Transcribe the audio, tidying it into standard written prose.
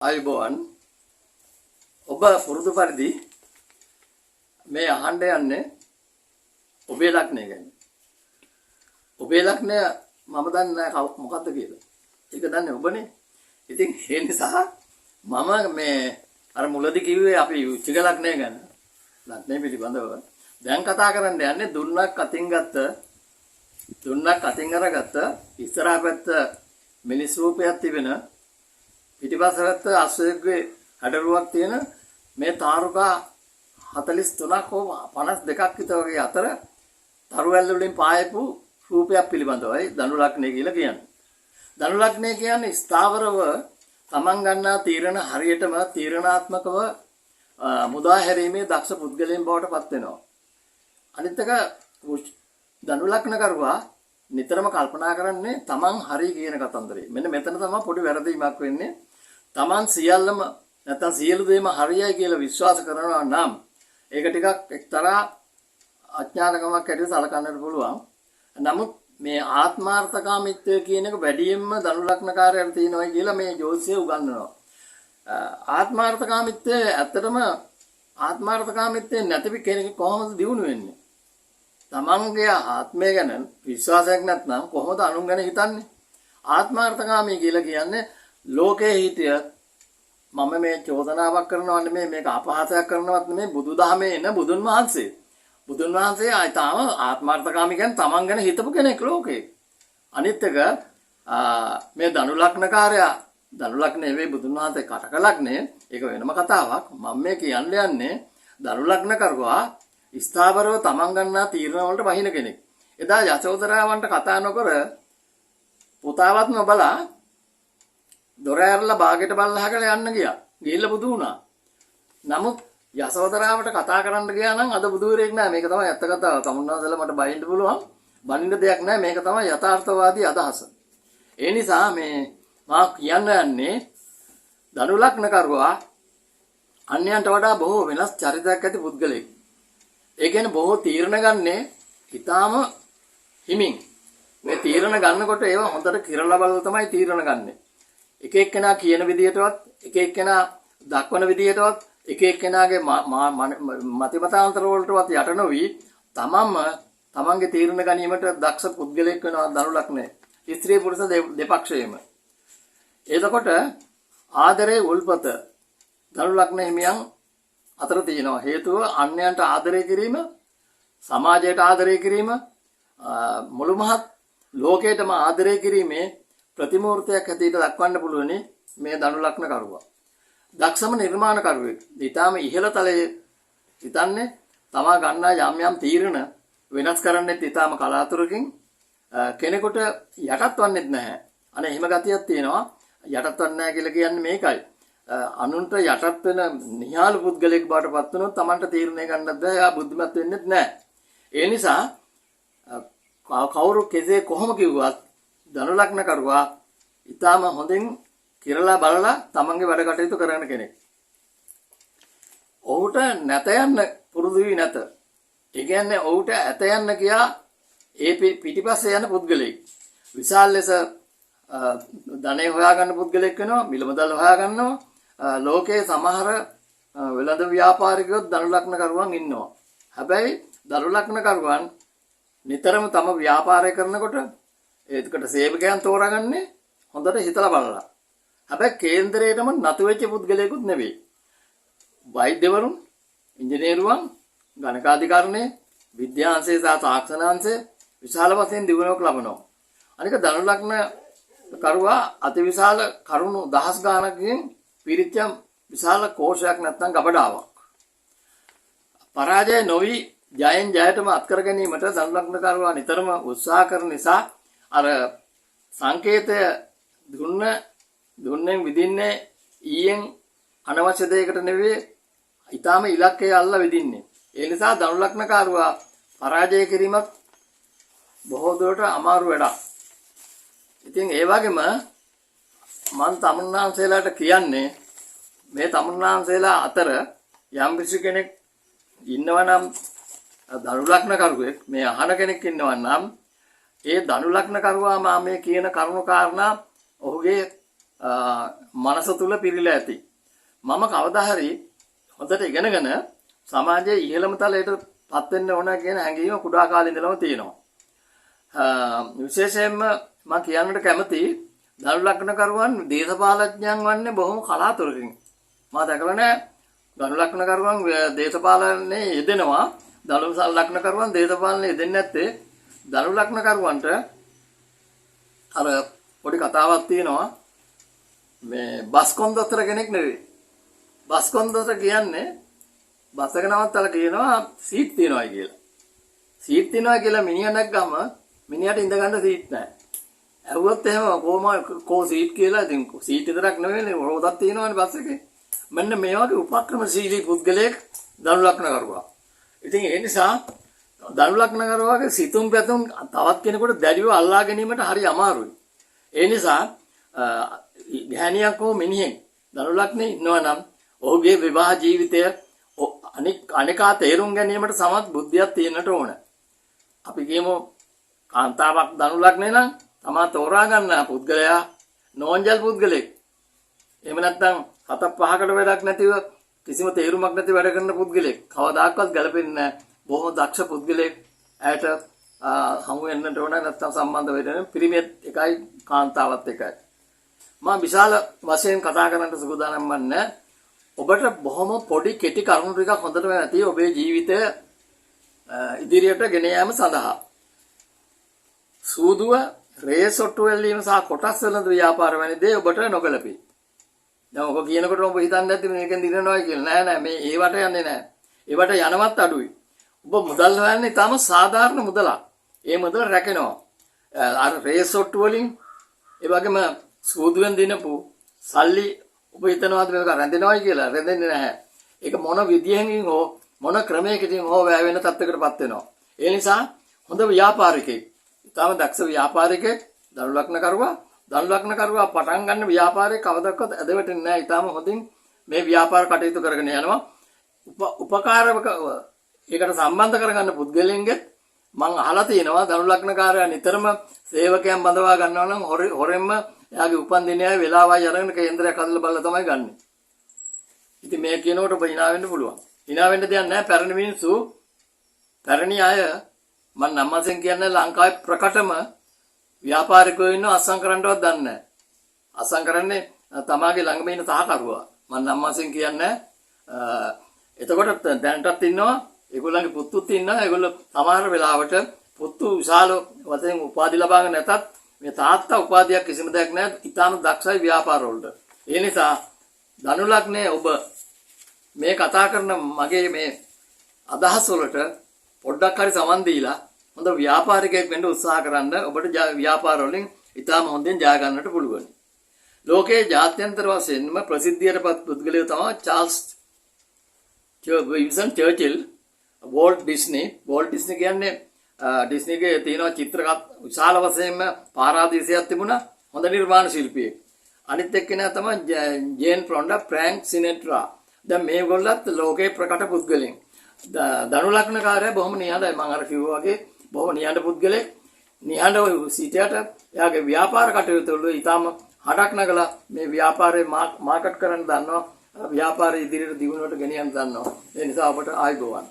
අයිබෝන් ඔබ පුරුදු පරිදි මේ අහන්න යන්නේ ඔබේ ලග්නය ගැන. ඔබේ ලග්නය මම දන්නේ නැහැ මොකද්ද කියලා. ඒක දන්නේ ඔබනේ. ඉතින් ඒ නිසා මම මේ අර මුලදී කිව්වේ අපි උච්චක ලග්නය ගැන. ලග්නය පිළිබඳව දැන් කතා කරන්න යන්නේ දුන්නක් අතින් අරගත්ත ඉස්සරහා පැත්ත මිනිස් රූපයක් තිබෙන පිටිපස්සට අශ්වයෙක්ගේ හැඩරුවක් තියෙන මේ තාරුකා 43ක් හෝ 52ක් විතර වගේ අතර තරුවැල් වලින් පායපු රූපයක් පිළිබඳවයි ධනු ලග්නය කියලා කියන්නේ. ධනු ලග්නය කියන්නේ ස්ථාවරව තමන් ගන්නා තීරණ හරියටම තීරණාත්මකව මුදා හැරීමේ දක්ෂ පුද්ගලයන් බවට පත් වෙනවා. අනිත් එක ධනු ලග්න කරුවා නිතරම කල්පනා කරන්නේ තමන් හරි කියන කතන්දරේ. මෙන්න මෙතන තමයි පොඩි වැරදීමක් වෙන්නේ. තමන් සියල්ලම නැත්නම් සියලු දේම හරියයි කියලා විශ්වාස කරනවා නම් ඒක ටිකක් එක්තරා අඥානකමක් ඇටියට සලකන්නට පුළුවන්. නමුත් මේ ආත්මාර්ථකාමීත්වය කියන එක වැඩියෙන්ම ධනු ලග්නකාරයන්ට තියෙනවා කියලා මේ ජෝතිෂය උගන්වනවා. ආත්මාර්ථකාමීත්වය ඇත්තටම ආත්මාර්ථකාමීත්වය නැති කෙනෙක් කොහොමද දියුණු වෙන්නේ? තමන්ගේ ආත්මය ගැන විශ්වාසයක් නැත්නම් කොහොමද අනුන් ගැන හිතන්නේ? ආත්මාර්ථකාමී කියලා කියන්නේ ලෝකයේ හිටිය මම මේ චෝදනාවක් කරනවා නෙමෙයි මේක අපහාසයක් කරනවත් නෙමෙයි බුදුදහමේ එන බුදුන් වහන්සේ. බුදුන් වහන්සේ ආයතාව ආත්මාර්ථකාමී කියන්නේ තමන් ගැන හිතපු කෙනෙක් ලෝකේ. අනිත් එක මේ ධනු ලග්නකාරයා ධනු ලග්නේ වේ බුදුන් වහන්සේ කටක ලග්නේ ඒක වෙනම කතාවක්. මම මේ කියන්න යන්නේ ධනු ලග්න කරුවා ස්ථාවරව තමන් ගන්නා තීරණ වලට බහින කෙනෙක්. එදා යශෝදරාවන්ට කතා නොකර පුතාවත් නොබලා දොර ඇරලා බාගෙට බල්ලා හකලා යන්න ගියා. ගිහිල්ලා බුදු වුණා. නමුත් යශෝදරාවට කතා කරන්න ගියා නම් අද බුදුරෙක් නෑ. මේක තමයි ඇත්ත කතාව. තමුන්නාසලා මට බයින්න පුළුවන්. බනින්න දෙයක් නෑ. මේක තමයි යථාර්ථවාදී අදහස. ඒ නිසා මේ මා කියන්න යන්නේ ධනු ලග්න කරුවා අන්‍යයන්ට වඩා බොහෝ වෙනස් චරිතයක් ඇති පුද්ගලෙක්. ඒ කියන්නේ බොහෝ තීරණ ගන්නේ ඊටාම හිමින්. මේ තීරණ ගන්නකොට ඒවා හොඳට කිරලා බලලා තමයි තීරණ ගන්නෙ. එක එක්කෙනා කියන විදිහටවත් එක එක්කෙනා දක්වන විදිහටවත් එක එක්කෙනාගේ මතිමතාන්තර වලටවත් යට නොවි තමන්ගේ තීරණ ගැනීමට දක්ෂ පුද්ගලෙක් වෙනවා ධනු ලග්නය. ස්ත්‍රී පුරුෂ දෙපක්ෂයේම. එතකොට ආදරේ උල්පත ධනු ලග්න හිමියන් අතර තියෙනවා. හේතුව අන්‍යයන්ට ආදරය කිරීම, සමාජයට ආදරය කිරීම, මුළු මහත් ලෝකයටම ආදරය කිරීමේ ප්‍රතිමූර්තයක් හැටියට දක්වන්න පුළුවනි මේ ධනු ලග්න කරුවා. දක්ෂම නිර්මාණකරුවෙක්. ඊටාම ඉහළ තලයේ හිතන්නේ තමා ගන්නා යම් යම් තීරණ වෙනස් කරන්නෙත් ඊටාම කලාතුරකින් කෙනෙකුට යටත් වන්නෙත් නැහැ. අනේ එහෙම ගතියක් තියෙනවා. යටත් වන්නේ නැහැ කියලා කියන්නේ මේකයි. අනුන්ට යටත් වෙන නිහාල පුද්ගලයෙක් බවට පත් වුණොත් Tamanට තීරණය ගන්නත් බෑ. එයා බුද්ධිමත් වෙන්නෙත් නැහැ. ඒ නිසා කවුරු කෙසේ කොහොම කිව්වත් ධනු ලග්න කරුවා ඊටාම හොඳින් කිරලා බලලා Tamanගේ වැඩ කටයුතු කරන කෙනෙක්. ඔහුට නැත යන්න පුරුදු වී නැත. ඒ කියන්නේ ඔහුට ඇත යන්න කියා ඒ පිටිපස්සේ යන පුද්ගලෙක්. විශාල ලෙස ධනෙ හොයාගන්න පුද්ගලෙක් වෙනවා. මිලමුදල් හොයාගන්නවා. ලෝකයේ සමහර වෙළඳ ව්‍යාපාරිකයෝ ධනු ලග්න කරුවන් ඉන්නවා. හැබැයි ධනු ලග්න කරුවන් නිතරම තම ව්‍යාපාරය කරනකොට ඒකට සේවකයන් තෝරාගන්නේ හොඳට හිතලා බලලා. හැබැයි කේන්දරයටම නතු වෙච්ච පුද්ගලයෙකුත් නෙවෙයි. වෛද්‍යවරුන්, ඉංජිනේරුවන්, ගණකාධිකරණය, විද්‍යාංශය සහ තාක්ෂණාංශය විශාල වශයෙන් දියුණුවක් ලබනවා. අනික ධනු ලග්න කරුවා අතිවිශාල කරුණු දහස් ගාණකින් පිරිච්ච විශාල කෝෂයක් නැත්නම් ගබඩාවක්. පරාජය නොවි ජයෙන් ජයටම අත්කර ගැනීමට ධනු ලග්න කරුවා නිතරම උත්සාහ කරන නිසා අර සංකේතය දුන්නෙන් විදින්නේ ඊයෙන් අනවශ්‍ය දෙයකට නෙවෙයි ඊටාම ඉලක්කය අල්ලා විදින්නේ. ඒ නිසා ධනු ලග්න කරුවා පරාජය කිරීමත් බොහෝ දුරට අමාරු වැඩක්. ඉතින් ඒ වගේම මම තමුන්නාන්සේලාට කියන්නේ මේ තමුන්නාන්සේලා අතර යම් කිසි කෙනෙක් ඉන්නවා නම් ධනු ලග්න කරුවෙක් මේ අහන කෙනෙක් ඉන්නවා නම් ඒ ධනු ලග්න කරුවා මා මේ කියන කරුණු කාරණා ඔහුගේ මනස තුල පිරීලා ඇති. මම කවදා හරි හොඳට ඉගෙනගෙන සමාජයේ ඉහළම තලයට පත් වෙන්න ඕන කියන හැඟීම කුඩා කාලේ ඉඳලම තියෙනවා. විශේෂයෙන්ම මම කියන්නට කැමති ධනු ලග්න කරුවන් දේශපාලඥයන් වන්නේ බොහොම කලාතුරකින්. මම දැකලා නැහැ ධනු ලග්න කරුවන් දේශපාලනයේ යෙදෙනවා. ධනු ලග්න කරුවන් දේශපාලනයේ යෙදෙන්නේ නැත්තේ ධනු ලග්න කරුවන්ට අර පොඩි කතාවක් තියෙනවා. මේ බස් කොන්දොස්තර කෙනෙක් නෙවෙයි. බස් කොන්දොස්තර කියන්නේ බස් එක නවත්තලා කියනවා සීට් තියනවායි කියලා. සීට් තියනවා කියලා මිනිහා නැග්ගම මිනිහට ඉඳ ගන්න සීට් නැහැ. ඇහුවොත් එහෙම කෝ සීට් කියලා ඉතින් සීට් විතරක් නෙවෙයි රෝදක් තියෙනවානේ බස් එකේ. මෙන්න මේ වගේ උපක්‍රමශීලී පුද්ගලයෙක් ධනු ලග්න කරුවා. ඉතින් ඒ නිසා ධනු ලග්න කරුවාගේ සිතුම් පැතුම් තවත් කෙනෙකුට දැඩිව අල්ලා ගැනීමට හරි අමාරුයි. ඒ නිසා ගැහණියක් හෝ මිනිහෙක් ධනු ලග්නේ ඉන්නවා නම් ඔහුගේ විවාහ ජීවිතය අනිකා තේරුම් ගැනීමට සමත් බුද්ධියක් තියෙන්නට ඕන. අපි කියමු කාන්තාවක් ධනු ලග්නේ නම් තමා තෝරා ගන්න පුද්ගලයා නෝන්ජල් පුද්ගලෙක්. එහෙම නැත්නම් 7-5කට වැඩක් නැතිව කිසිම තේරුමක් නැති වැඩ කරන පුද්ගලෙක්. කවදාකවත් ගැලපෙන්නේ නැහැ. බොහොම දක්ෂ පුද්ගලෙක්. ඇයට හමු වෙන්නට ඕන නැත්නම් සම්බන්ධ වෙන්න පිරිමියෙක් එකයි කාන්තාවත් එකයි. මම විශාල වශයෙන් කතා කරන්නට සූදානම් වන්නේ ඔබට බොහොම පොඩි කෙටි කරුණු ටිකක් හොඳටම ඇති ඔබේ ජීවිතය ඉදිරියට ගෙන යාම සඳහා. සූදුව රේසොට්ටු වලින් සහ කොටස් වලින් ව්‍යාපාර වැනි දේ ඔබට නොගැලපේ. දැන් ඔබ කියනකොට ඔබ හිතන්නේ නැති මේකෙන් දිනනවා කියලා. නෑ නෑ මේ ඒවට යන්නේ නෑ. ඒවට යනවත් අඩුයි. ඔබ මුදල් හොයන්නේ තාම සාධාරණ මුදලක්. ඒ මුදල රැකෙනවා. අර රේසොට්ටු වලින් ඒ වගේම සූදුවෙන් දිනපු සල්ලි ඔබ හිතනවාද මේක රැඳෙනවයි කියලා? රැඳෙන්නේ නැහැ. ඒක මොන විදියෙන් හෝ මොන ක්‍රමයකින් හෝ වැය වෙන තත්යකටපත් වෙනවා. ඒ නිසා හොඳ ව්‍යාපාරිකයෙක්, ඊටම දක්ෂ ව්‍යාපාරිකයෙක් ධනු ලග්න කරුවා පටන් ගන්න ව්‍යාපාරේ කවදාවත් ඇද වැටෙන්නේ නැහැ. ඊටම හොඳින් මේ ව්‍යාපාර කටයුතු කරගෙන යනවා. උපකාරක ඒකට සම්බන්ධ කරගන්න පුද්ගලයන්ගේ මම අහලා තියෙනවා ධනු ලග්නකාරයා නිතරම සේවකයන් බඳවා ගන්නවා නම් හොරෙන්ම එයාගේ උපන්දිනයයි වෙලාවයි අරගෙන කේන්දරයක් හදලා බලලා තමයි ගන්නෙ. ඉතින් මේ කියනකොට ඔබ hina වෙන්න පුළුවන්. hina වෙන්න දෙයක් නැහැ. පැරණි මිනිස්සු පැරණි අය මම නම් වශයෙන් කියන්නේ ලංකාවේ ප්‍රකටම ව්‍යාපාරිකයෝ ඉන්න අස්සම් කරන්නවත් දන්නේ නැහැ. අස්සම් කරන්නේ තමාගේ ළඟම ඉන්න සහකරුවා. මම නම් වශයෙන් කියන්නේ එතකොට දැනටත් ඉන්නවා ඒගොල්ලන්ගේ පුතුත් ඉන්නවා. ඒගොල්ලෝ සමහර වෙලාවට පුතු විශාල වශයෙන් උපාධි ලබාගෙන නැතත් මේ තාත්තා උපාධියක් කිසිම දෙයක් නැහැ. ඊටාම දක්ෂයි ව්‍යාපාර වලට. ඒ නිසා ධනු ලග්නේ ඔබ මේ කතා කරන මගේ මේ අදහස් වලට පොඩ්ඩක් හරි සමන් දීලා හොඳ ව්‍යාපාරිකයෙක් වෙන්න උත්සාහ කරන්න. ඔබට ව්‍යාපාර වලින් ඊටාම හොඳින් ජය ගන්නට පුළුවන්. ලෝකයේ ජාත්‍යන්තර වශයෙන්ම ප්‍රසිද්ධියටපත් පුද්ගලයෝ තමයි Charles Wilson Churchill, volt Disney. Volt Disney කියන්නේ ඩිස්නිගේ තියෙන චිත්‍රකත් විශාල වශයෙන්ම පාරාදීසයක් තිබුණා. හොඳ නිර්මාණ ශිල්පියෙක්. අනිත් එක්කෙනා තමයි ජේන් ෆ්‍රොන්ඩා, ෆ්‍රැන්ක් සිනෙට්‍රා. දැන් මේගොල්ලත් ලෝකේ ප්‍රකට පුද්ගලයන්. ධනු ලග්නකාරයා බොහොම නිහඬයි. මම අර කිව්වා වගේ බොහොම නිහඬ පුද්ගලෙක්. නිහඬව සිටියට එයාගේ ව්‍යාපාර කටයුතු වල ඊටම හඩක් නගලා මේ ව්‍යාපාරේ මාකට් කරන්න දන්නවා. ව්‍යාපාරය ඉදිරියට දියුණුවට ගෙනියන්න දන්නවා. ඒ නිසා අපට ආයුබෝවන්.